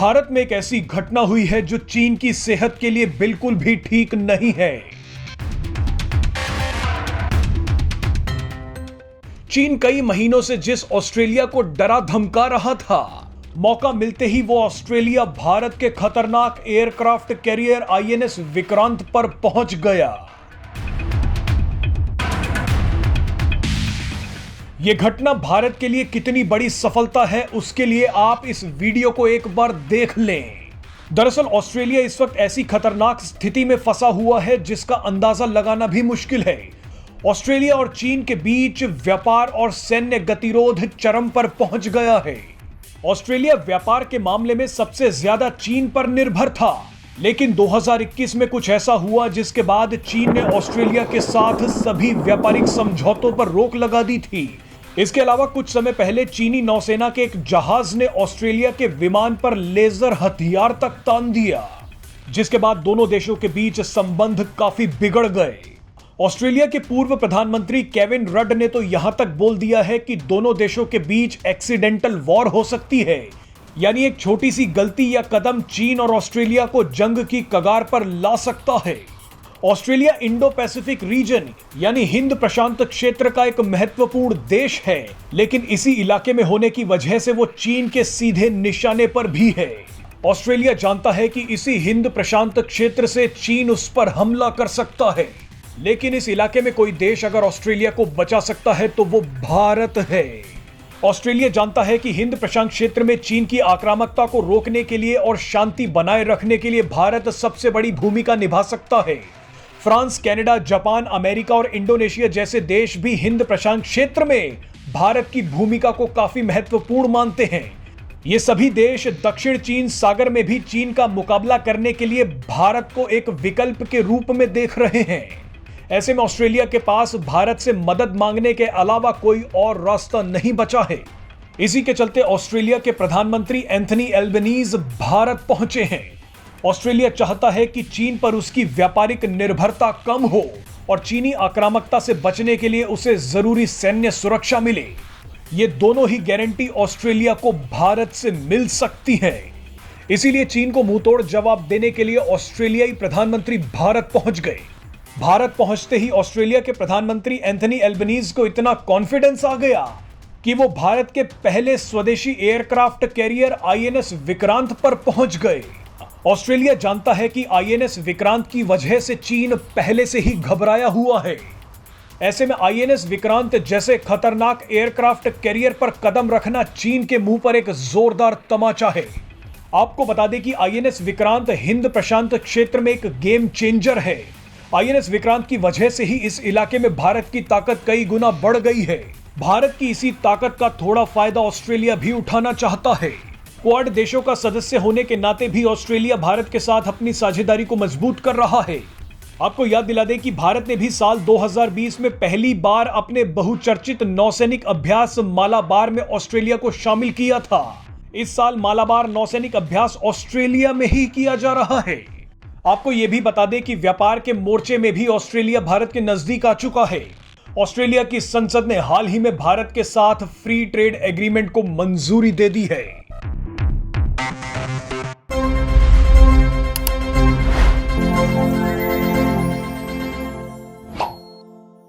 भारत में एक ऐसी घटना हुई है जो चीन की सेहत के लिए बिल्कुल भी ठीक नहीं है। चीन कई महीनों से जिस ऑस्ट्रेलिया को डरा धमका रहा था, मौका मिलते ही वो ऑस्ट्रेलिया भारत के खतरनाक एयरक्राफ्ट कैरियर आईएनएस विक्रांत पर पहुंच गया। यह घटना भारत के लिए कितनी बड़ी सफलता है, उसके लिए आप इस वीडियो को एक बार देख लें। दरअसल ऑस्ट्रेलिया इस वक्त ऐसी खतरनाक स्थिति में फंसा हुआ है जिसका अंदाजा लगाना भी मुश्किल है। ऑस्ट्रेलिया और चीन के बीच व्यापार और सैन्य गतिरोध चरम पर पहुंच गया है। ऑस्ट्रेलिया व्यापार के मामले में सबसे ज्यादा चीन पर निर्भर था, लेकिन 2021 में कुछ ऐसा हुआ जिसके बाद चीन ने ऑस्ट्रेलिया के साथ सभी व्यापारिक समझौतों पर रोक लगा दी थी। इसके अलावा कुछ समय पहले चीनी नौसेना के एक जहाज ने ऑस्ट्रेलिया के विमान पर लेजर हथियार तक तान दिया, जिसके बाद दोनों देशों के बीच संबंध काफी बिगड़ गए। ऑस्ट्रेलिया के पूर्व प्रधानमंत्री केविन रड ने तो यहां तक बोल दिया है कि दोनों देशों के बीच एक्सीडेंटल वॉर हो सकती है, यानी एक छोटी सी गलती या कदम चीन और ऑस्ट्रेलिया को जंग की कगार पर ला सकता है। ऑस्ट्रेलिया इंडो पैसिफिक रीजन यानी हिंद प्रशांत क्षेत्र का एक महत्वपूर्ण देश है, लेकिन इसी इलाके में होने की वजह से वो चीन के सीधे निशाने पर भी है। ऑस्ट्रेलिया जानता है कि इसी हिंद प्रशांत क्षेत्र से चीन उस पर हमला कर सकता है, लेकिन इस इलाके में कोई देश अगर ऑस्ट्रेलिया को बचा सकता है तो वो भारत है। ऑस्ट्रेलिया जानता है कि हिंद प्रशांत क्षेत्र में चीन की आक्रामकता को रोकने के लिए और शांति बनाए रखने के लिए भारत सबसे बड़ी भूमिका निभा सकता है। फ्रांस, कनाडा, जापान, अमेरिका और इंडोनेशिया जैसे देश भी हिंद प्रशांत क्षेत्र में भारत की भूमिका को काफी महत्वपूर्ण मानते हैं। ये सभी देश दक्षिण चीन सागर में भी चीन का मुकाबला करने के लिए भारत को एक विकल्प के रूप में देख रहे हैं। ऐसे में ऑस्ट्रेलिया के पास भारत से मदद मांगने के अलावा कोई और रास्ता नहीं बचा है। इसी के चलते ऑस्ट्रेलिया के प्रधानमंत्री एंथनी एल्बनीज भारत पहुंचे हैं। ऑस्ट्रेलिया चाहता है कि चीन पर उसकी व्यापारिक निर्भरता कम हो और चीनी आक्रामकता से बचने के लिए उसे जरूरी सैन्य सुरक्षा मिले। ये दोनों ही गारंटी ऑस्ट्रेलिया को भारत से मिल सकती है। इसीलिए चीन को मुंहतोड़ जवाब देने के लिए ऑस्ट्रेलियाई प्रधानमंत्री भारत पहुंच गए। भारत पहुंचते ही ऑस्ट्रेलिया के प्रधानमंत्री एंथनी एल्बनीज को इतना कॉन्फिडेंस आ गया कि वो भारत के पहले स्वदेशी एयरक्राफ्ट कैरियर आईएनएस विक्रांत पर पहुंच गए। ऑस्ट्रेलिया जानता है कि आईएनएस विक्रांत की वजह से चीन पहले से ही घबराया हुआ है। ऐसे में आईएनएस विक्रांत जैसे खतरनाक एयरक्राफ्ट कैरियर पर कदम रखना चीन के मुंह पर एक जोरदार तमाचा है। आपको बता दें कि आईएनएस विक्रांत हिंद प्रशांत क्षेत्र में एक गेम चेंजर है। आईएनएस विक्रांत की वजह से ही इस इलाके में भारत की ताकत कई गुना बढ़ गई है। भारत की इसी ताकत का थोड़ा फायदा ऑस्ट्रेलिया भी उठाना चाहता है। क्वाड देशों का सदस्य होने के नाते भी ऑस्ट्रेलिया भारत के साथ अपनी साझेदारी को मजबूत कर रहा है। आपको याद दिला दें कि भारत ने भी साल 2020 में पहली बार अपने बहुचर्चित नौसैनिक अभ्यास मालाबार में ऑस्ट्रेलिया को शामिल किया था। इस साल मालाबार नौसैनिक अभ्यास ऑस्ट्रेलिया में ही किया जा रहा है। आपको यह भी बता दें कि व्यापार के मोर्चे में भी ऑस्ट्रेलिया भारत के नजदीक आ चुका है। ऑस्ट्रेलिया की संसद ने हाल ही में भारत के साथ फ्री ट्रेड एग्रीमेंट को मंजूरी दे दी है।